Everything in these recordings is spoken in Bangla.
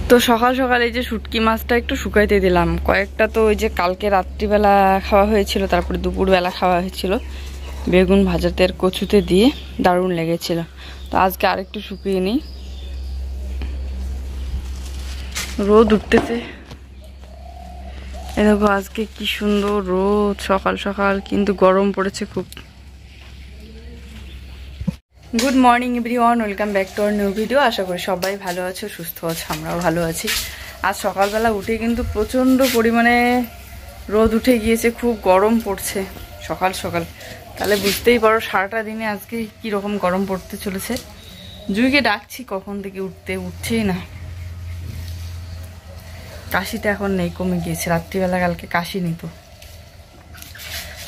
তো সকাল সকাল এই যে শুটকি মাছটা একটু শুকাইতে দিলাম। কয়েকটা তো ওই যে কালকে রাত্রিবেলা খাওয়া হয়েছিল, তারপরে দুপুরবেলা খাওয়া হয়েছিল, বেগুন ভাজাতে আর কচুতে দিয়ে দারুণ লেগেছিল। তো আজকে আরেকটু শুকিয়ে নিই। রোদ উঠতেছে, এ দেখো আজকে কি সুন্দর রোদ সকাল সকাল, কিন্তু গরম পড়েছে খুব। Good morning everyone, welcome back to our new video. আশা করি সবাই ভালো আছো, সুস্থ আছো, আমরাও ভালো আছি। আজ সকালবেলা উঠে কিন্তু প্রচণ্ড পরিমাণে রোদ উঠে গিয়েছে, খুব গরম পড়ছে সকাল সকাল। তাহলে বুঝতেই পারো সারাটা দিনে আজকে কীরকম গরম পড়তে চলেছে। জুইকে ডাকছি কখন থেকে, উঠছেই না। কাশিটা এখন নেই, কমে গিয়েছে। রাত্রিবেলা কালকে কাশি নিত।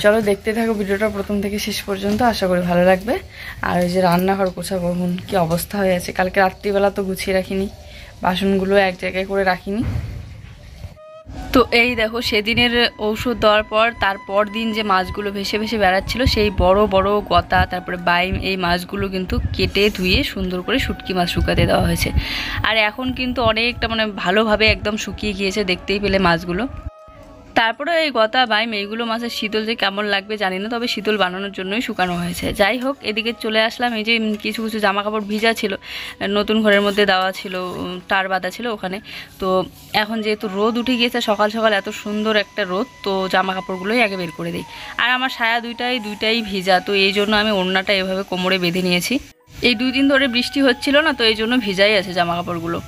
চলো দেখতে থাকো ভিডিওটা প্রথম থেকে শেষ পর্যন্ত, আশা করি ভালো লাগবে। আর ওই যে রান্নাঘর গোছাবো, কি অবস্থা হয়ে আছে। কালকে রাত্রিবেলা তো গুছিয়ে রাখিনি, বাসনগুলো এক জায়গায় করে রাখিনি। তো এই দেখো সেদিনের ঔষধ দেওয়ার পর তারপর দিন যে মাছগুলো ভেসে ভেসে বেড়াচ্ছিল, সেই বড় বড় গতা, তারপরে বাইম, এই মাছগুলো কিন্তু কেটে ধুয়ে সুন্দর করে শুটকি মাছ শুকাতে দেওয়া হয়েছে। আর এখন কিন্তু অনেকটা ভালোভাবে একদম শুকিয়ে গিয়েছে, দেখতেই পেলে মাছগুলো। তারপরে এই গতা বাইম এইগুলো মাছের শীতল যে কেমন লাগবে জানি না, তবে শীতল বানানোর জন্যই শুকানো হয়েছে। যাই হোক, এদিকে চলে আসলাম। এই যে কিছু কিছু জামা কাপড় ভিজা ছিল, নতুন ঘরের মধ্যে দেওয়া ছিল, তার বাঁধা ছিল ওখানে। তো এখন যেহেতু রোদ উঠে গিয়েছে সকাল সকাল, এত সুন্দর একটা রোদ, তো জামা কাপড়গুলোই আগে বের করে দিই। আর আমার সায়া দুইটাই ভিজা, তো এই জন্য আমি ওড়নাটা এভাবে কোমরে বেঁধে নিয়েছি। এই 2 দিন ধরে বৃষ্টি হচ্ছিল না, তো এই জন্য ভিজাই আছে জামা কাপড়গুলো।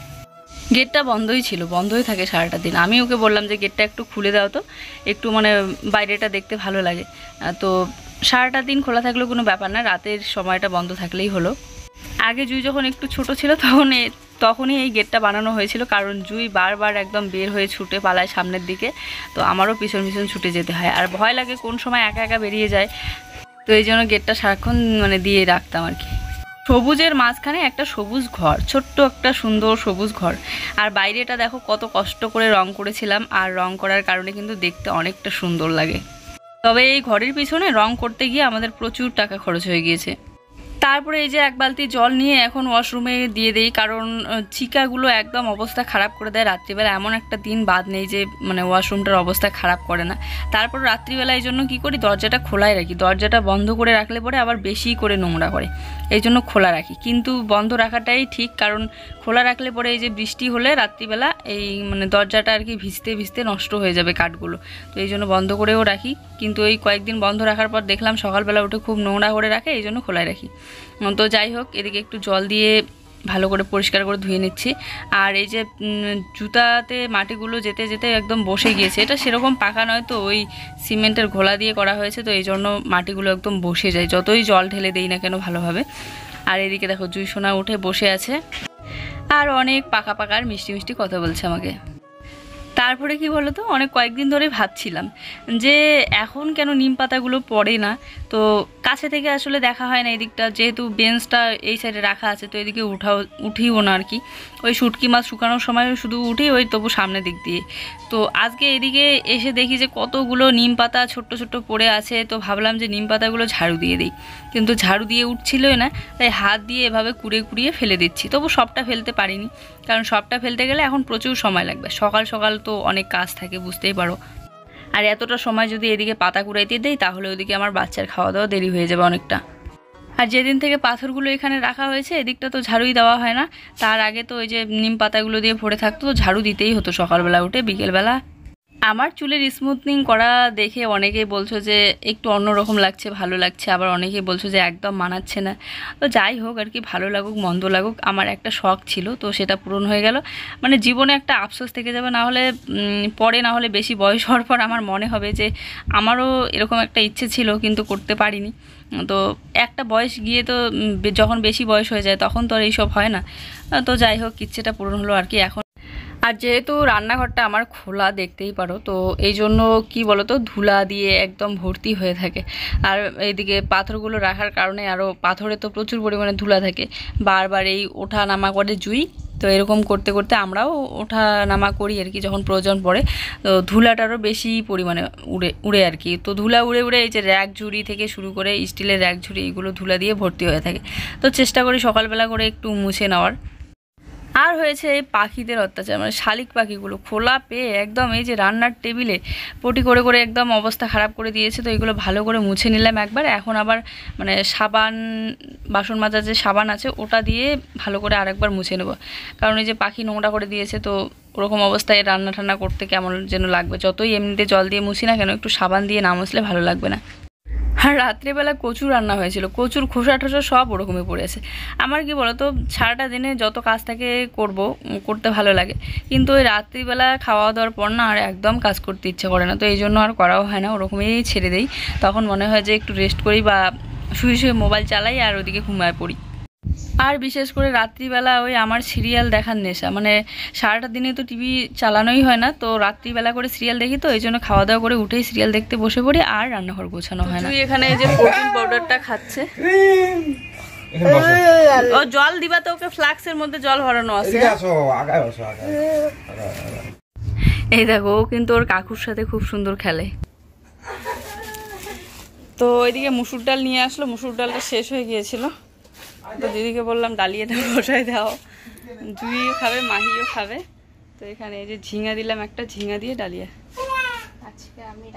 গেটটা বন্ধই ছিল, বন্ধই থাকে সারাটা দিন। আমি ওকে বললাম যে গেটটা একটু খুলে দাও, তো একটু বাইরেটা দেখতে ভালো লাগে। তো সারাটা দিন খোলা থাকলেও কোনো ব্যাপার না, রাতের সময়টা বন্ধ থাকলেই হলো। আগে জুই যখন একটু ছোট ছিল তখনই এই গেটটা বানানো হয়েছিল, কারণ জুই বারবার একদম বের হয়ে ছুটে পালায় সামনের দিকে। তো আমারও পিছন পিছন ছুটে যেতে হয়, আর ভয় লাগে কোন সময় একা একা বেরিয়ে যায়। তো এই জন্য গেটটা সারাক্ষণ দিয়ে রাখতাম আর কি। সবুজের মাঝখানে একটা সবুজ ঘর, ছোট্ট একটা সুন্দর সবুজ ঘর। আর বাইরেটা দেখো কত কষ্ট করে রং করেছিলাম, আর রং করার কারণে কিন্তু দেখতে অনেকটা সুন্দর লাগে। তবে এই ঘরের পিছনে রং করতে গিয়ে আমাদের প্রচুর টাকা খরচ হয়ে গিয়েছে। তারপরে এই যে 1 বালতি জল নিয়ে এখন ওয়াশরুমে দিয়ে দিই, কারণ চিকাগুলো একদম অবস্থা খারাপ করে দেয় রাত্রিবেলা। এমন একটা দিন বাদ নেই যে ওয়াশরুমটার অবস্থা খারাপ করে না। তারপর রাত্রিবেলা এই জন্য কী করি, দরজাটা খোলাই রাখি। দরজাটা বন্ধ করে রাখলে পরে আবার বেশি করে নোংরা করে, এই জন্য খোলা রাখি। কিন্তু বন্ধ রাখাটাই ঠিক, কারণ খোলা রাখলে পরে এই যে বৃষ্টি হলে রাত্রিবেলা এই দরজাটা আর কি ভিজতে ভিজতে নষ্ট হয়ে যাবে কাঠগুলো, তো এই জন্য বন্ধ করেও রাখি। কিন্তু এই কয়েকদিন বন্ধ রাখার পর দেখলাম সকালবেলা উঠে খুব নোংরা করে রাখে, এই জন্য খোলাই রাখি। তো যাই হোক, এদিকে একটু জল দিয়ে ভালো করে পরিষ্কার করে ধুয়ে নিচ্ছি। আর এই যে জুতাতে মাটিগুলো যেতে যেতে একদম বসে গিয়েছে। এটা সেরকম পাকা নয়, তো ওই সিমেন্টের ঘোলা দিয়ে করা হয়েছে, তো এই জন্য মাটিগুলো একদম বসে যায় যতই জল ঢেলে দেই না কেন ভালোভাবে। আর এদিকে দেখো জুই সোনা উঠে বসে আছে, আর অনেক পাকা পাকা আর মিষ্টি মিষ্টি কথা বলছে আমাকে। তারপরে কি বলো তো, কয়েকদিন ধরে ভাবছিলাম যে এখন কেন নিম পাতাগুলো পড়ে না। তো কাছে থেকে আসলে দেখা হয় না এদিকটা, যেহেতু বেঞ্চটা এই সাইডে রাখা আছে, তো এদিকে উঠিও না আর কি। ওই শুটকি মাছ শুকানোর সময় শুধু উঠি ওই তবু সামনের দিক দিয়ে। তো আজকে এদিকে এসে দেখি যে কতগুলো নিম পাতা ছোট্ট ছোট্ট পড়ে আছে, তো ভাবলাম যে নিম পাতাগুলো ঝাড়ু দিয়ে দিই, কিন্তু ঝাড়ু দিয়ে উঠছিলই না, তাই হাত দিয়ে এভাবে কুড়িয়ে কুড়িয়ে ফেলে দিচ্ছি। তবু সবটা ফেলতে পারিনি, কারণ সবটা ফেলতে গেলে এখন প্রচুর সময় লাগবে। সকাল সকাল তো অনেক কাজ থাকে, বুঝতেই পারো। আর এতটা সময় যদি এদিকে পাতা কুড়াইতে দেই, তাহলে ওদিকে আমার বাচ্চার খাওয়া দাওয়া দেরি হয়ে যাবে অনেকটা। আর যেদিন থেকে পাথরগুলো এখানে রাখা হয়েছে, এদিকটা তো ঝাড়ুই দেওয়া হয় না। তার আগে তো ওই যে নিম পাতাগুলো দিয়ে ভরে থাকতো, তো ঝাড়ু দিতেই হতো সকালবেলা উঠে, বিকেলবেলা। আমার চুলের স্মুথনিং করা দেখে অনেকেই বলছো যে একটু অন্যরকম লাগছে, ভালো লাগছে, আবার অনেকেই বলছো যে একদম মানাচ্ছে না। তো যাই হোক আর কি, ভালো লাগুক মন্দ লাগুক, আমার একটা শখ ছিল, তো সেটা পূরণ হয়ে গেল। জীবনে একটা আফসোস থেকে যাবে, না হলে পরে, না হলে বেশি বয়স হওয়ার পর আমার মনে হবে যে আমারও এরকম একটা ইচ্ছে ছিল কিন্তু করতে পারিনি। তো একটা বয়স গিয়ে তো যখন বেশি বয়স হয়ে যায় তখন তো আর এইসব হয় না। তো যাই হোক, ইচ্ছেটা পূরণ হলো আর কি এখন। আর যেহেতু রান্নাঘরটা আমার খোলা, দেখতেই পারো, তো এই জন্য কি বলো তো, ধুলা দিয়ে একদম ভর্তি হয়ে থাকে। আর এইদিকে পাথরগুলো রাখার কারণে আরও পাথরে তো প্রচুর পরিমাণে ধুলা থাকে, বারবার এই ওঠা নামা করে জুই। তো এরকম করতে করতে আমরাও ওঠা নামা করি আর কি যখন প্রয়োজন পড়ে। তো ধুলাটারও বেশি পরিমাণে উড়ে আর কি। তো ধুলা উড়ে উড়ে এই যে র্যাক ঝুড়ি থেকে শুরু করে স্টিলের র্যাক ঝুড়ি, এগুলো ধুলা দিয়ে ভর্তি হয়ে থাকে। তো চেষ্টা করি সকালবেলা করে একটু মুছে নেওয়ার। আর হয়েছে এই পাখিদের অত্যাচার, মানে শালিক পাখিগুলো খোলা পেয়ে একদম এই যে রান্নার টেবিলে পটি করে করে একদম অবস্থা খারাপ করে দিয়েছে। তো এগুলো ভালো করে মুছে নিলাম একবার, এখন আবার মানে সাবান, বাসন মাজার যে সাবান আছে ওটা দিয়ে ভালো করে আরেকবার মুছে নেব, কারণ এই যে পাখি নোংরা করে দিয়েছে। তো ওরকম অবস্থায় রান্না টান্না করতে কেমন যেন লাগবে, যতই এমনিতে জল দিয়ে মুছি না কেন, একটু সাবান দিয়ে না মুছলে ভালো লাগবে না। আর রাত্রেবেলা কচু রান্না হয়েছিল, কচুর খোসা টোসা সব ওরকমই পড়েছে। আমার কি বলতো, সারাটা দিনে যত কাজ থাকে করতে ভালো লাগে, কিন্তু ওই রাত্রিবেলা খাওয়া দাওয়ার পর না আর একদম কাজ করতে ইচ্ছে করে না, তো এই জন্য আর করাও হয় না, ওরকমই ছেড়ে দেই। তখন মনে হয় যে একটু রেস্ট করি বা শুয়ে শুয়ে মোবাইল চালাই আর ওদিকে ঘুমায় পড়ি। আর বিশেষ করে রাত্রিবেলা ওই আমার সিরিয়াল দেখার নেশা, মানে সারাটা দিনে তো টিভি চালানোই হয় না, তো রাত্রিবেলা করে সিরিয়াল দেখি, তো এই জন্য খাওয়া দাওয়া করে উঠেই সিরিয়াল দেখতে বসে পড়ি আর রান্নাঘর গোছানো হয় না। তুই এখানে এই যে প্রোটিন পাউডারটা খাচ্ছে, ও জল দিবা তো ওকে ফ্লাক্সের মধ্যে জল ভরানো আছে। এই দেখো ও কিন্তু ওর কাকুর সাথে খুব সুন্দর খেলে। তো ওইদিকে মুসুর ডাল নিয়ে আসলো, মুসুর ডালটা শেষ হয়ে গিয়েছিল, তো দিদিকে বললাম ডালিয়াটা বসাই দাও, জুইও খাবে মাহিও খাবে। তো এখানে এই যে ঝিঙা দিলাম, একটা ঝিঙা দিয়ে ডালিয়া। আজকে আমি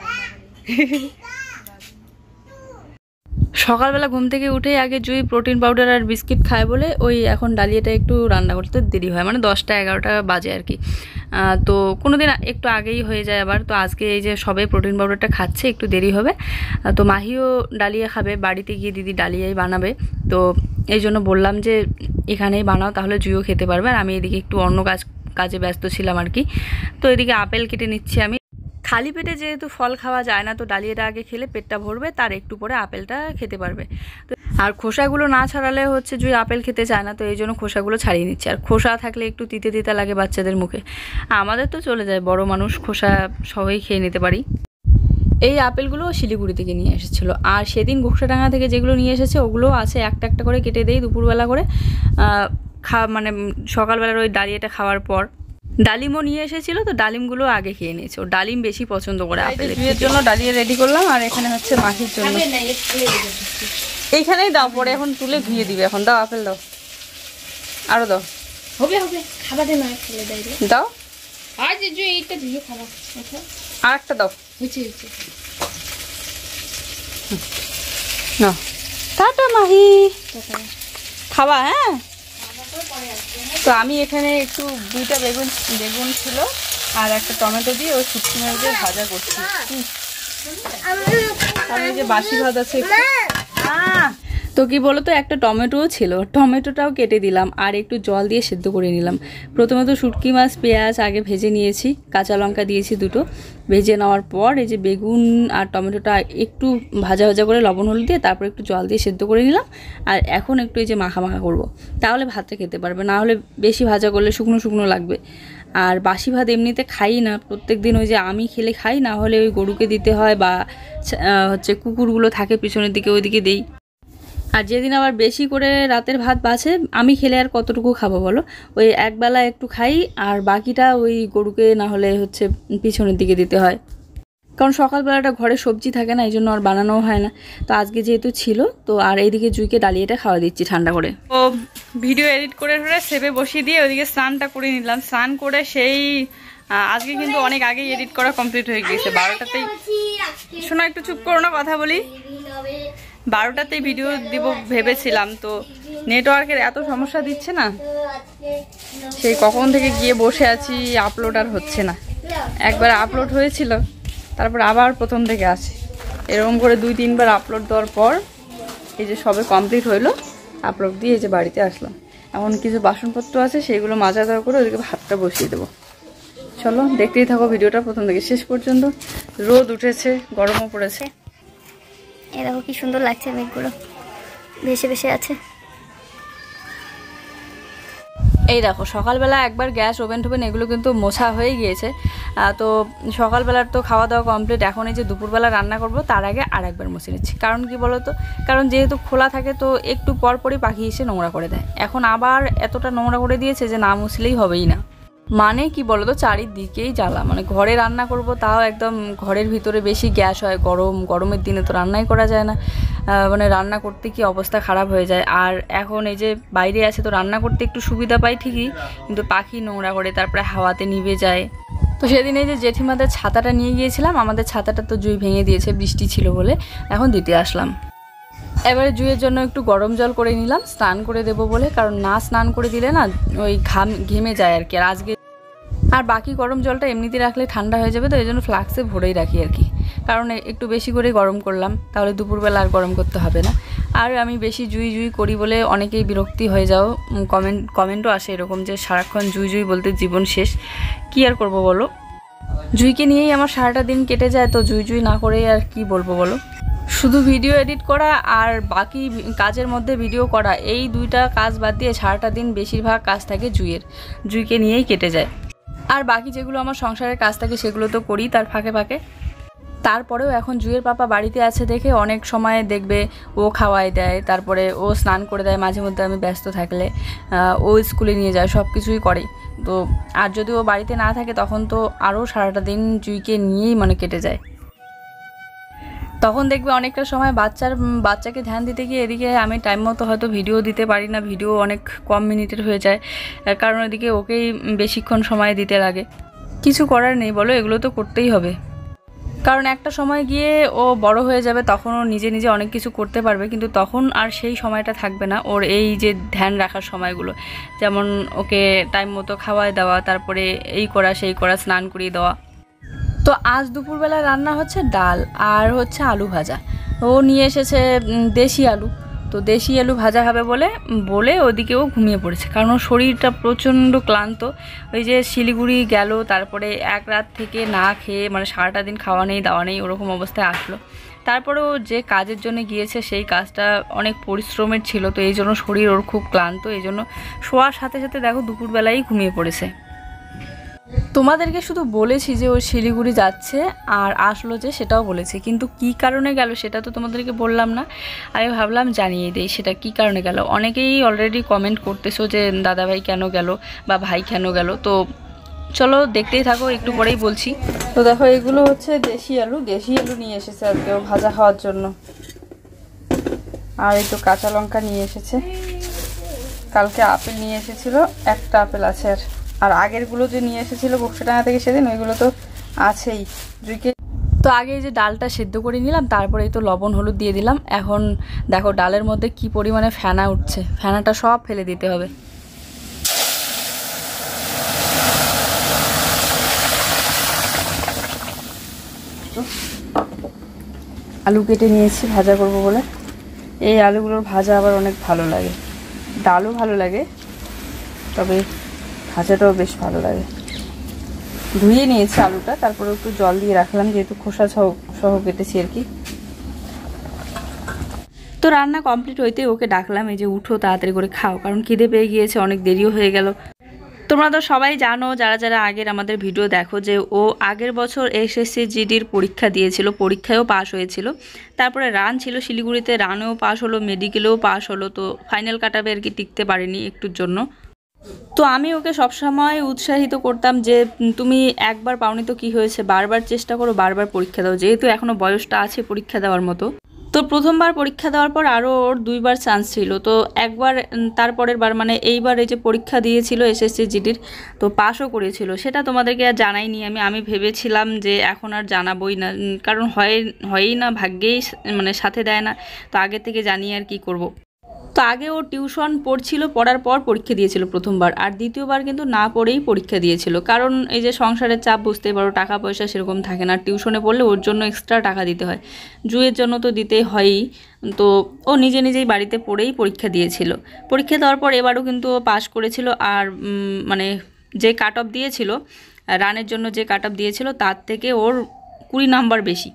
সকালবেলা ঘুম থেকে উঠেই আগে জুই প্রোটিন পাউডার আর বিস্কিট খায় বলে ওই এখন ডালিয়াটা একটু রান্না করতে দেরি হয়, মানে 10টা 11টা বাজে আর কি। তো কোনোদিন একটু আগেই হয়ে যায় আবার। তো আজকে এই যে সবাই প্রোটিন পাউডারটা খাচ্ছে, একটু দেরি হবে। তো মাহিও ডালিয়া খাবে, বাড়িতে গিয়ে দিদি ডালিয়াই বানাবে, তো এই জন্য বললাম যে এখানেই বানাও, তাহলে জুইও খেতে পারবে। আর আমি এদিকে একটু অন্য কাজে ব্যস্ত ছিলাম আর কি। তো এদিকে আপেল কেটে নিচ্ছি আমি। খালি পেটে যেহেতু ফল খাওয়া যায় না, তো ডালিয়াটা আগে খেলে পেটটা ভরবে, তার একটু পরে আপেলটা খেতে পারবে। তো আর খোসাগুলো না ছাড়ালে হচ্ছে জুই আপেল খেতে চায় না, তো এই জন্য খোসাগুলো ছাড়িয়ে নিচ্ছে। আর খোসা থাকলে একটু তিতে তিতা লাগে বাচ্চাদের মুখে, আমাদের তো চলে যায়, বড় মানুষ খোসা সহই খেয়ে নিতে পারি। এই আপেলগুলো শিলিগুড়ি থেকে নিয়ে এসেছিলো, আর সেদিন ঘোষাডাঙ্গা থেকে যেগুলো নিয়ে এসেছে ওগুলো আছে, একটা একটা করে কেটে দেই দুপুরবেলা করে মানে সকালবেলার ওই ডালিয়াটা খাওয়ার পর। ডালিমও নিয়ে এসেছিলো, তো ডালিমগুলো আগে খেয়ে নিয়েছে, ও ডালিম বেশি পছন্দ করে। আপেলের জন্য ডালিয়া রেডি করলাম, আর এখানে হচ্ছে মাহির জন্য। এইখানেই দাও, পরে এখন তুলে ধুয়ে দিবে। এখন দাও আপেল দাও, আরো দাও, হবে হবে খাবার দাও, আজ এইটা ধুয়ে খাবার, আর একটা দাও, না টাটা মাহি, খাবা? হ্যাঁ, তো আমি এখানে একটু 2টা বেগুন ছিল আর একটা টমেটো দিয়ে ওই শুকনো মাছ দিয়ে ভাজা করছি। আর এই যে বাসি ভাত আছে, তো কি বলতো, একটা টমেটোও ছিল, টমেটোটাও কেটে দিলাম আর একটু জল দিয়ে সেদ্ধ করে নিলাম। প্রথমে তো শুটকি মাছ পেঁয়াজ আগে ভেজে নিয়েছি, কাঁচা লঙ্কা দিয়েছি 2টো, ভেজে নেওয়ার পর এই যে বেগুন আর টমেটোটা একটু ভাজা ভাজা করে লবণ হলুদ দিয়ে তারপর একটু জল দিয়ে সেদ্ধ করে নিলাম। আর এখন একটু এই যে মাখা মাখা করবো, তাহলে ভাতটা খেতে পারবে, না হলে বেশি ভাজা করলে শুকনো শুকনো লাগবে। আর বাসি ভাত এমনিতে খাই না প্রত্যেক দিন, ওই যে আমি খেলে খাই, না হলে ওই গরুকে দিতে হয় বা হচ্ছে কুকুরগুলো থাকে পিছনের দিকে, ওইদিকে দেই। আর যেদিন আবার বেশি করে রাতের ভাত বাঁচে, আমি খেলে আর কতটুকু খাবো বলো, ওই একবেলা একটু খাই আর বাকিটা ওই গরুকে না হলে হচ্ছে পিছনের দিকে দিতে হয়, কারণ সকালবেলাটা ঘরে সবজি থাকে না, এই জন্য আর বানানোও হয় না। তো আজকে যেহেতু ছিল, তো আর এইদিকে জুইকে ডালিয়াটা খাওয়া দিচ্ছি ঠান্ডা করে। ও ভিডিও এডিট করে সেভে বসিয়ে দিয়ে ওইদিকে স্নানটা করে নিলাম, স্নান করে সেই আজকে কিন্তু অনেক আগেই এডিট করা কমপ্লিট হয়ে গিয়েছে, 12টাতেই। শোনা একটু চুপ করো না, কথা বলি। 12টাতেই ভিডিও দিব ভেবেছিলাম, তো নেটওয়ার্কের এত সমস্যা দিচ্ছে না, সেই কখন থেকে গিয়ে বসে আছি, আপলোড আর হচ্ছে না। একবার আপলোড হয়েছিল, তারপর আবার প্রথম থেকে আসে, এরকম করে 2-3 বার আপলোড দেওয়ার পর এই যে সবে কমপ্লিট হইলো, আপলোড দিয়ে এই যে বাড়িতে আসলাম। এখন কিছু বাসনপত্র আছে, সেগুলো মাজা দেওয়া করে ওদিকে ভাতটা বসিয়ে দেবো। চলো দেখতেই থাকো ভিডিওটা প্রথম থেকে শেষ পর্যন্ত। রোদ উঠেছে, গরমও পড়েছে, এই দেখো কি সুন্দর লাগছে, মেঘগুলো ভেসে ভেসে আছে। এই দেখো সকালবেলা একবার গ্যাস ওভেন টোভেন এগুলো কিন্তু মোছা হয়ে গিয়েছে। তো সকালবেলার তো খাওয়া দাওয়া কমপ্লিট, এখন এই যে দুপুরবেলা রান্না করব তার আগে আর একবার মুছে নিচ্ছি। কারণ কি বলো তো, কারণ যেহেতু খোলা থাকে তো একটু পরপরই পাখি এসে নোংরা করে দেয়। এখন আবার এতটা নোংরা করে দিয়েছে যে না মুছলেই হবেই না। মানে কি বলতো, চারিদিকেই জ্বালা। মানে ঘরে রান্না করব তাও একদম ঘরের ভিতরে বেশি গ্যাস হয়, গরমের দিনে তো রান্নাই করা যায় না। মানে রান্না করতে কি অবস্থা খারাপ হয়ে যায়। আর এখন এই যে বাইরে আছে তো রান্না করতে একটু সুবিধা পাই ঠিকই, কিন্তু পাখি নোংরা করে তারপরে হাওয়াতে নিভে যায়। তো সেদিন এই যে জেঠিমাদের ছাতাটা নিয়ে গিয়েছিলাম, আমাদের ছাতাটা তো জুই ভেঙে দিয়েছে বৃষ্টি ছিল বলে, এখন দিতে আসলাম। এবারে জুইয়ের জন্য একটু গরম জল করে নিলাম স্নান করে দেবো বলে, কারণ না স্নান করে দিলে না ওই ঘেমে যায় আর কি। আর আজকে আর বাকি গরম জলটা এমনিতে রাখলে ঠান্ডা হয়ে যাবে, তো এই জন্য ফ্লাক্সে ভরেই রাখি আর কি। কারণ একটু বেশি করে গরম করলাম, তাহলে দুপুরবেলা আর গরম করতে হবে না। আর আমি বেশি জুই জুই করি বলে অনেকেই বিরক্তি হয়ে যাও, কমেন্টও আসে এরকম যে সারাক্ষণ জুই জুই বলতে জীবন শেষ। কি আর করব বলো, জুইকে নিয়েই আমার সারাটা দিন কেটে যায়, তো জুই জুই না করেই আর কি বলবো বলো। শুধু ভিডিও এডিট করা আর বাকি কাজের মধ্যে ভিডিও করা, এই দুইটা কাজ বাদ দিয়ে সারাটা দিন বেশিরভাগ কাজ থাকে জুইকে নিয়েই কেটে যায়। আর বাকি যেগুলো আমার সংসারের কাজ থাকে সেগুলো তো করি তার ফাঁকে ফাঁকে। তারপরেও এখন জুইয়ের পাপা বাড়িতে আছে দেখে অনেক সময় দেখবে ও খাওয়াই দেয়, তারপরে ও স্নান করে দেয় মাঝে মধ্যে আমি ব্যস্ত থাকলে, ও স্কুলে নিয়ে যায়, সব কিছুই করে। তো আর যদি ও বাড়িতে না থাকে তখন তো আরও সারাটা দিন জুইকে নিয়েই মানে কেটে যায়। তখন দেখবে অনেকটা সময় বাচ্চাকে ধ্যান দিতে গিয়ে এদিকে আমি টাইম মতো হয়তো ভিডিও দিতে পারি না, ভিডিও অনেক কম মিনিটের হয়ে যায়, কারণ এদিকে ওকেই বেশিক্ষণ সময় দিতে লাগে। কিছু করার নেই বলো, এগুলো তো করতেই হবে। কারণ একটা সময় গিয়ে ও বড় হয়ে যাবে, তখন ও নিজে নিজে অনেক কিছু করতে পারবে, কিন্তু তখন আর সেই সময়টা থাকবে না ওর এই যে ধ্যান রাখার সময়গুলো। যেমন ওকে টাইম মতো খাওয়ায় দেওয়া, তারপরে এই করা সেই করা, স্নান করিয়ে দেওয়া। তো আজ দুপুরবেলা রান্না হচ্ছে ডাল আর হচ্ছে আলু ভাজা। ও নিয়ে এসেছে দেশি আলু, তো দেশি আলু ভাজা হবে বলে ওদিকেও ঘুমিয়ে পড়েছে, কারণ ওর শরীরটা প্রচণ্ড ক্লান্ত। ওই যে শিলিগুড়ি গেল, তারপরে এক রাত থেকে না খেয়ে মানে সারাটা দিন খাওয়া নেই দাওয়া নেই ওরকম অবস্থায় আসলো। তারপরেও যে কাজের জন্য গিয়েছে সেই কাজটা অনেক পরিশ্রমের ছিল, তো এই জন্য শরীর ওর খুব ক্লান্ত, এই জন্য শোয়ার সাথে সাথে দেখো দুপুরবেলাই ঘুমিয়ে পড়েছে। তোমাদেরকে শুধু বলেছি যে ও শিলিগুড়ি যাচ্ছে আর আসলো যে, সেটাও বলেছি, কিন্তু কি কারণে গেল সেটা তো তোমাদেরকে বললাম না। আমি ভাবলাম জানিয়ে দিই সেটা কি কারণে গেল। অনেকেই অলরেডি কমেন্ট করতেছো যে দাদাভাই কেন গেল বা ভাই কেন গেল, তো চলো দেখতেই থাকো, একটু পরেই বলছি। তো দেখো এগুলো হচ্ছে দেশি আলু নিয়ে এসেছে আজকে ও ভাজা খাওয়ার জন্য। আর এই তো কাঁচা লঙ্কা নিয়ে এসেছে, কালকে আপেল নিয়ে এসেছিল, একটা আপেল আছে। আর আগেরগুলো যে নিয়ে এসেছিল বক্সটানা থেকে সেদিন, ওইগুলো তো আছেই জুইকে। তো আগে এই যে ডালটা সেদ্ধ করে নিলাম, তারপরে এই তো লবণ হলুদ দিয়ে দিলাম। এখন দেখো ডালের মধ্যে কি পরিমাণে ফেনা উঠছে, ফেনাটা সব ফেলে দিতে হবে। আলু কেটে নিয়েছি ভাজা করব বলে। এই আলুগুলোর ভাজা আবার অনেক ভালো লাগে, ডালও ভালো লাগে, তবে ভাজাটাও বেশ ভালো লাগে। ধুয়ে নিয়েছি আলুটা, তারপরে একটু জল দিয়ে রাখলাম, যেহেতু খোসা সহ কেটেছি আর কি। তো রান্না কমপ্লিট হইতে ওকে ডাকলাম, এই যে উঠো তাড়াতাড়ি করে খাও, কারণ খিদে পেয়ে গিয়েছে, অনেক দেরিও হয়ে গেল। তোমরা তো সবাই জানো, যারা যারা আগের আমাদের ভিডিও দেখো, যে ও আগের বছর এসএসসি জিডির পরীক্ষা দিয়েছিল, পরীক্ষায়ও পাশ হয়েছিল। তারপরে রান ছিল শিলিগুড়িতে, রানেও পাশ হলো, মেডিকেলেও পাশ হলো, তো ফাইনাল কাটাবে আর কি, টিকতে পারেনি একটুর জন্য। তো আমি ওকে সবসময় উৎসাহিত করতাম যে তুমি একবার পাওনি তো কি হয়েছে, বারবার চেষ্টা করো, বারবার পরীক্ষা দাও, যেহেতু এখনও বয়সটা আছে পরীক্ষা দেওয়ার মতো। তো প্রথমবার পরীক্ষা দেওয়ার পর আরও ওর 2বার চান্স ছিল, তো একবার তারপরের বার মানে এইবার এই যে পরীক্ষা দিয়েছিল এসএসসি জিডির, তো পাসও করেছিল। সেটা তোমাদেরকে আর জানাইনি আমি ভেবেছিলাম যে এখন আর জানাবোই না, কারণ হয়ই না, ভাগ্যেই মানে সাথে দেয় না, তো আগে থেকে জানিয়ে আর কি করব। তো আগে ও টিউশন পড়ছিল, পড়ার পর পরীক্ষা দিয়েছিল প্রথমবার, আর দ্বিতীয়বার কিন্তু না পড়েই পরীক্ষা দিয়েছিল। কারণ এই যে সংসারের চাপ, বুঝতেই পারো, টাকা পয়সা সেরকম থাকে না, টিউশনে পড়লে ওর জন্য এক্সট্রা টাকা দিতে হয়, জুয়ের জন্য তো দিতেই হয়ই। তো ও নিজেই বাড়িতে পড়েই পরীক্ষা দিয়েছিল। পরীক্ষা দেওয়ার পর এবারও কিন্তু ও পাস করেছিল, আর মানে যে কাট অফ দিয়েছিল রানের জন্য, যে কাট অফ দিয়েছিল তার থেকে ওর 20 নাম্বার বেশি।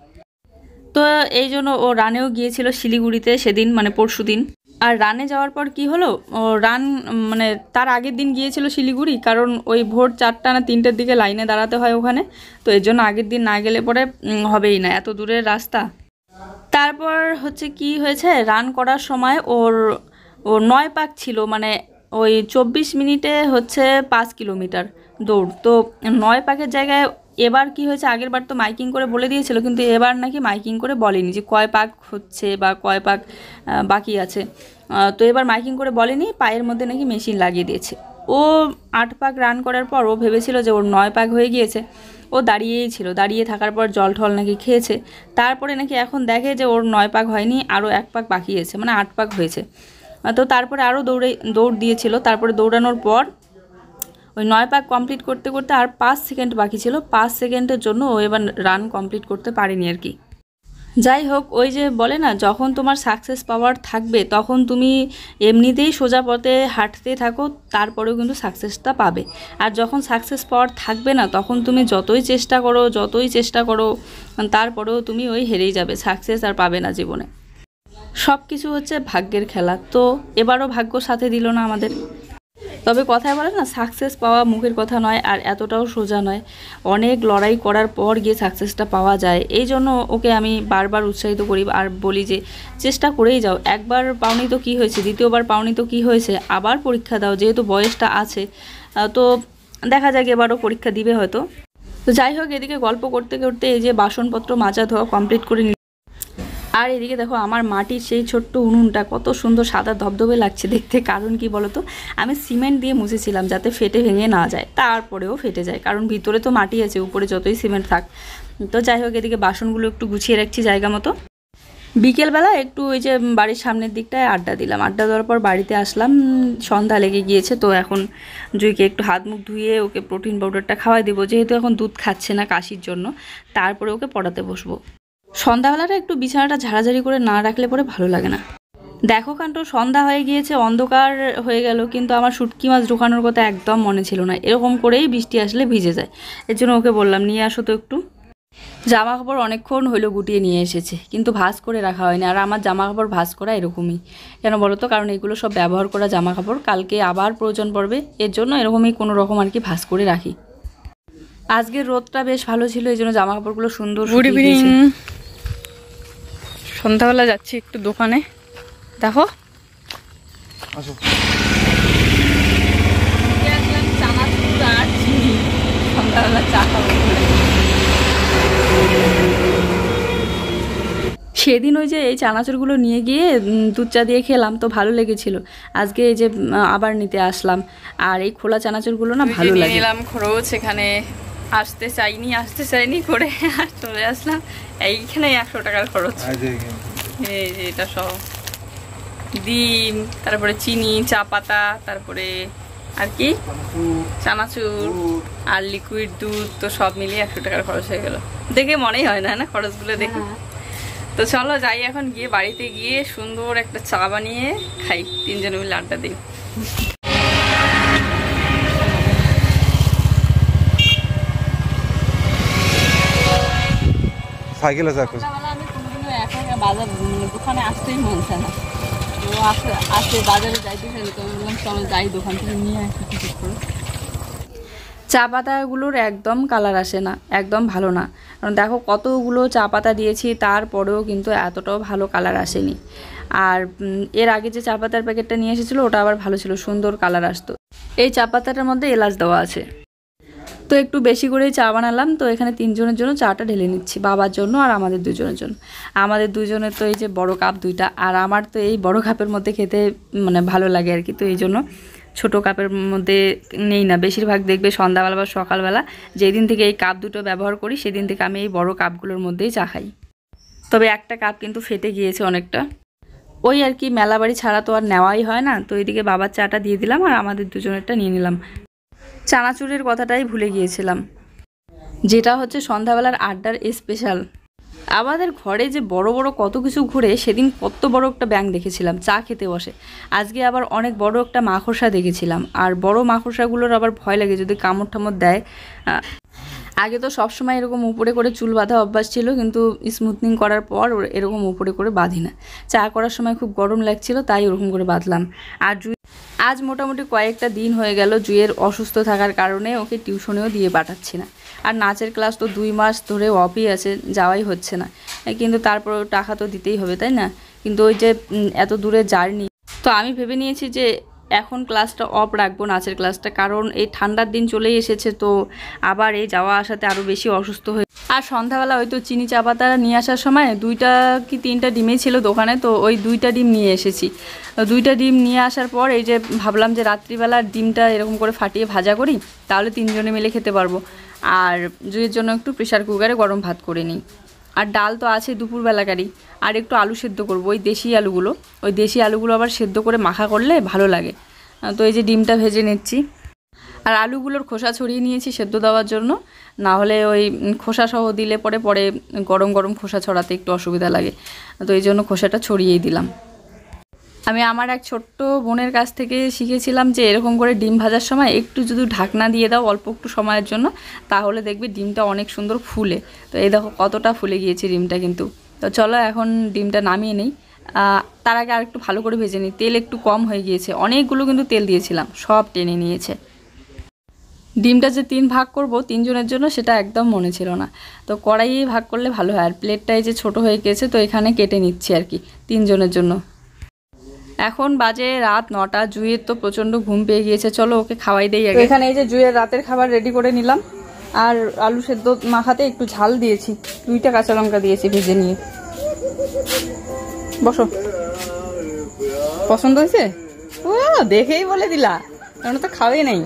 তো এই জন্য ও রানেও গিয়েছিল শিলিগুড়িতে সেদিন, মানে পরশু দিন। আর রানে যাওয়ার পর কি হলো, ও রান মানে তার আগের দিন গিয়েছিল শিলিগুড়ি, কারণ ওই ভোর 4টা না 3টের দিকে লাইনে দাঁড়াতে হয় ওখানে, তো এর জন্য আগের দিন না গেলে পরে হবেই না, এত দূরের রাস্তা। তারপর হচ্ছে কি হয়েছে, রান করার সময় ওর 9 পাক ছিল, মানে ওই 24 মিনিটে হচ্ছে 5 কিলোমিটার দৌড়। তো 9 পাকের জায়গায় এবার কি হয়েছে, আগের বার তো মাইকিং করে বলে দিয়েছিল, কিন্তু এবার নাকি মাইকিং করে বলেনি যে কয় পাক হচ্ছে বা কয় পাক বাকি আছে। তো এবার মাইকিং করে বলেনি, পায়ের মধ্যে নাকি মেশিন লাগিয়ে দিয়েছে। ও 8 পাক রান করার পর ও ভেবেছিল যে ওর 9 পাক হয়ে গিয়েছে। ও দাঁড়িয়েই ছিল, দাঁড়িয়ে থাকার পর জল ঠল নাকি খেয়েছে। তারপরে নাকি এখন দেখে যে ওর 9 পাক হয়নি, আরও 1 পাক বাকি আছে, মানে 8 পাক হয়েছে। তো তারপরে আরও দৌড় দিয়েছিল। তারপরে দৌড়ানোর পর ওই 9 পাক কমপ্লিট করতে করতে আর 5 সেকেন্ড বাকি ছিল। 5 সেকেন্ডের জন্য ও এবার রান কমপ্লিট করতে পারেনি আর কি। যাই হোক, ওই যে বলে না, যখন তোমার সাকসেস পাওয়ার থাকবে তখন তুমি এমনিতেই সোজা পথে হাঁটতে থাকো, তারপরেও কিন্তু সাকসেসটা পাবে। আর যখন সাকসেস পাওয়ার থাকবে না, তখন তুমি যতই চেষ্টা করো তারপরেও তুমি ওই হেরেই যাবে, সাকসেস আর পাবে না জীবনে। সব কিছু হচ্ছে ভাগ্যের খেলা। তো এবারও ভাগ্য সাথে দিল না আমাদের। তবে কথায় বলে না, সাকসেস পাওয়া মুখের কথা নয়, আর এতটাও সোজা নয়। অনেক লড়াই করার পর গিয়ে সাকসেসটা পাওয়া যায়। এই জন্য ওকে আমি বারবার উৎসাহিত করি আর বলি যে চেষ্টা করেই যাও। একবার পাওনি তো কী হয়েছে, দ্বিতীয়বার পাওনি তো কী হয়েছে, আবার পরীক্ষা দাও, যেহেতু বয়সটা আছে। তো দেখা যাক, এবারও পরীক্ষা দিবে হয়তো। তো যাই হোক, এদিকে গল্প করতে করতে এই যে বাসনপত্র মাজা ধোয়া কমপ্লিট করে। আর এদিকে দেখো, আমার মাটির সেই ছোট্ট উনুনটা কত সুন্দর সাদা ধবধবে লাগছে দেখতে। কারণ কি বলো তো, আমি সিমেন্ট দিয়ে মুছেছিলাম যাতে ফেটে ভেঙে না যায়, তারপরেও ফেটে যায়, কারণ ভিতরে তো মাটি আছে, উপরে যতই সিমেন্ট থাক। তো যাই হোক, এদিকে বাসনগুলো একটু গুছিয়ে রাখছি জায়গা মতো। বিকেলবেলা একটু ওই যে বাড়ির সামনের দিকটায় আড্ডা দিলাম। আড্ডা দেওয়ার পর বাড়িতে আসলাম, সন্ধ্যা লেগে গিয়েছে। তো এখন জুইকে একটু হাত মুখ ধুয়ে ওকে প্রোটিন পাউডারটা খাওয়াই দেবো, যেহেতু এখন দুধ খাচ্ছে না কাশির জন্য। তারপরে ওকে পড়াতে বসবো। সন্ধ্যাবেলাটা একটু বিছানাটা ঝাড়াঝাড়ি করে না রাখলে পরে ভালো লাগে না। দেখো কাণ্ড, সন্ধ্যা হয়ে গিয়েছে, অন্ধকার হয়ে গেল, কিন্তু আমার শুটকি মাছ ঢোকানোর কথা একদম মনে ছিল না। এরকম করেই বৃষ্টি আসলে ভিজে যায়। এর জন্য ওকে বললাম নিয়ে আসো তো একটু। জামা কাপড় অনেকক্ষণ হইলো গুটিয়ে নিয়ে এসেছে, কিন্তু ভাঁজ করে রাখা হয়নি। আর আমার জামা কাপড় ভাঁজ করা এরকমই, কেন বলো তো, কারণ এগুলো সব ব্যবহার করা জামা কাপড়, কালকে আবার প্রয়োজন পড়বে, এর জন্য এরকমই কোনো রকম আর কি ভাঁজ করে রাখি। আজকের রোদটা বেশ ভালো ছিল, এই জন্য জামা কাপড়গুলো সুন্দর শুকিয়ে গিয়েছে। সন্ধ্যাবেলা যাচ্ছি একটু দোকানে, দেখো চানাচুর আর চিনি, সন্ধ্যাবেলা চা খাবো। সেদিন ওই যে এই চানাচুরগুলো নিয়ে গিয়ে দুধ চা দিয়ে খেলাম, তো ভালো লেগেছিল। আজকে এই যে আবার নিতে আসলাম, আর এই খোলা চানাচুরগুলো না ভালো লাগে। নিলাম খরচ, এখানে আসতে চাইনি করে আর চলে আসলাম। এইখানে 100 টাকার খরচ। এই যে এটা সব ডিম, তারপরে চিনি, চা পাতা, তারপরে আর কি চানাচুর আর লিকুইড দুধ, তো সব মিলিয়ে 100 টাকার খরচ হয়ে গেল। দেখে মনেই হয় না খরচগুলো দেখে। তো চলো যাই, এখন গিয়ে বাড়িতে গিয়ে সুন্দর একটা চা বানিয়ে খাই, তিনজনে মিলে আড্ডা দিই। সাইকেল আছে এখন। আমি কোনোদিনও একা বাজার দোকানে আসতেই মন চায় না। তো আসে বাজারে যাইতে চাইলে, তো বললাম চলো যাই, দোকান থেকে নিয়ে আসি টিকিট করে। চা পাতাগুলোর একদম কালার আসে না, একদম ভালো না। কারণ দেখো কতগুলো চা পাতা দিয়েছি, তারপরেও কিন্তু এতটাও ভালো কালার আসেনি। আর এর আগে যে চা পাতার প্যাকেটটা নিয়ে এসেছিলো ওটা আবার ভালো ছিল, সুন্দর কালার আসতো। এই চা পাতাটার মধ্যে এলাচ দেওয়া আছে। তো একটু বেশি করেই চা বানালাম। তো এখানে 3 জনের জন্য চাটা ঢেলে নিচ্ছি, বাবার জন্য আর আমাদের 2 জনের জন্য। আমাদের 2 জনের তো এই যে বড় কাপ 2টা, আর আমার তো এই বড় কাপের মধ্যে খেতে মানে ভালো লাগে আর কি। তো এই জন্য ছোটো কাপের মধ্যে নেই না, বেশিরভাগ দেখবে সন্ধ্যাবেলা বা সকালবেলা যেদিন থেকে এই কাপ 2টো ব্যবহার করি, সেদিন থেকে আমি এই বড় কাপগুলোর মধ্যেই চা খাই। তবে একটা কাপ কিন্তু ফেটে গিয়েছে অনেকটা, ওই আর কি, মেলা বাড়ি ছাড়া তো আর নেওয়াই হয় না। তো এইদিকে বাবার চাটা দিয়ে দিলাম আর আমাদের 2 জনেরটা নিয়ে নিলাম। চানাচুরের কথাটাই ভুলে গিয়েছিলাম, যেটা হচ্ছে সন্ধ্যাবেলার আড্ডার স্পেশাল। আমাদের ঘরে যে বড় বড় কত কিছু ঘুরে, সেদিন কত বড় একটা ব্যাঙ দেখেছিলাম চা খেতে বসে। আজকে আবার অনেক বড় একটা মাকড়সা দেখেছিলাম, আর বড় মাকড়সাগুলোর আবার ভয় লাগে যদি কামড় টামড় দেয়। আগে তো সবসময় এরকম উপরে করে চুল বাঁধা অভ্যাস ছিল, কিন্তু স্মুথনিং করার পর এরকম উপরে করে বাঁধি না। চা করার সময় খুব গরম লাগছিল, তাই ওরকম করে বাঁধলাম। আর আজ মোটামুটি কয়েকটা দিন হয়ে গেল জুয়ের অসুস্থ থাকার কারণে ওকে টিউশনেও দিয়ে পাঠাচ্ছি না। আর নাচের ক্লাস তো 2 মাস ধরে অফই আছে, যাওয়াই হচ্ছে না। কিন্তু তারপরেও টাকা তো দিতেই হবে, তাই না? কিন্তু ওই যে এত দূরে জার্নি, তো আমি ভেবে নিয়েছি যে এখন ক্লাসটা অফ রাখবো, নাচের ক্লাসটা, কারণ এই ঠান্ডার দিন চলেই এসেছে, তো আবার এই যাওয়া আসাতে আরও বেশি অসুস্থ হয়ে। আর সন্ধ্যাবেলা হয়তো চিনি চা পাতা নিয়ে আসার সময় 2টা কি 3টা ডিমই ছিল দোকানে, তো ওই 2টা ডিম নিয়ে এসেছি। 2টা ডিম নিয়ে আসার পর এই যে ভাবলাম যে রাত্রিবেলা ডিমটা এরকম করে ফাটিয়ে ভাজা করি, তাহলে 3 জনে মিলে খেতে পারবো। আর জুইয়ের জন্য একটু প্রেশার কুকারে গরম ভাত করে নিই। আর ডাল তো আছে দুপুরবেলাকারই, আর একটু আলু সেদ্ধ করবো, ওই দেশি আলুগুলো আবার সেদ্ধ করে মাখা করলে ভালো লাগে। তো এই যে ডিমটা ভেজে নিচ্ছি, আর আলুগুলোর খোসা ছড়িয়ে নিয়েছি সেদ্ধ দেওয়ার জন্য, না হলে ওই খোসা সহ দিলে পরে গরম গরম খোসা ছড়াতে একটু অসুবিধা লাগে, তো এই জন্য খোসাটা ছড়িয়েই দিলাম। আমি আমার এক ছোট্ট বোনের কাছ থেকে শিখেছিলাম যে এরকম করে ডিম ভাজার সময় একটু যদি ঢাকনা দিয়ে দাও অল্প একটু সময়ের জন্য, তাহলে দেখবে ডিমটা অনেক সুন্দর ফুলে। তো এই দেখো কতটা ফুলে গিয়েছে ডিমটা কিন্তু। তো চলো এখন ডিমটা নামিয়ে নিই। তার আগে আর একটু ভালো করে ভেজে নিই, তেল একটু কম হয়ে গিয়েছে, অনেকগুলো কিন্তু তেল দিয়েছিলাম, সব টেনে নিয়েছে। ডিমটা যে 3 ভাগ করব 3 জনের জন্য, সেটা একদম মনে ছিল না, তো কড়াইয়ে ভাগ করলে ভালো হয়। আর প্লেটটাই যে ছোট হয়ে গেছে, তো এখানে কেটে নিচ্ছি আর কি 3 জনের জন্য। এখন বাজে রাত 9টা, জুইয়ের তো প্রচণ্ড ঘুম পেয়ে গিয়েছে, চলো ওকে খাওয়াই দেই আগে। এখানে এই যে জুইয়ের রাতের খাবার রেডি করে নিলাম, আর আলু সেদ্ধ মাখাতে একটু ঝাল দিয়েছি, 2টা কাঁচা লঙ্কা দিয়েছি ভেজে নিয়ে। বসো, পছন্দ হয়েছে? ও দেখেই বলে দিলা, কারণ তো খাওয়াই নাই।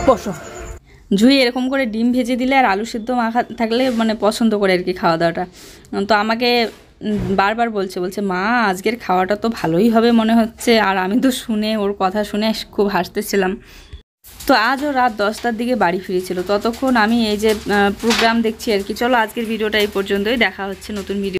বসো। জুই এরকম করে ডিম ভেজে দিলে আর আলু সিদ্ধ মাখা থাকলে মানে পছন্দ করে আর কি খাওয়া দাওয়াটা। তো আমাকে বারবার বলছে মা আজকের খাওয়াটা তো ভালোই হবে মনে হচ্ছে, আর আমি তো ওর কথা শুনে খুব হাসতেছিলাম। তো আজও রাত 10টার দিকে বাড়ি ফিরেছিল, ততক্ষণ আমি এই যে প্রোগ্রাম দেখছি আর কি। চলো আজকের ভিডিওটা এই পর্যন্তই, দেখা হচ্ছে নতুন ভিডিও।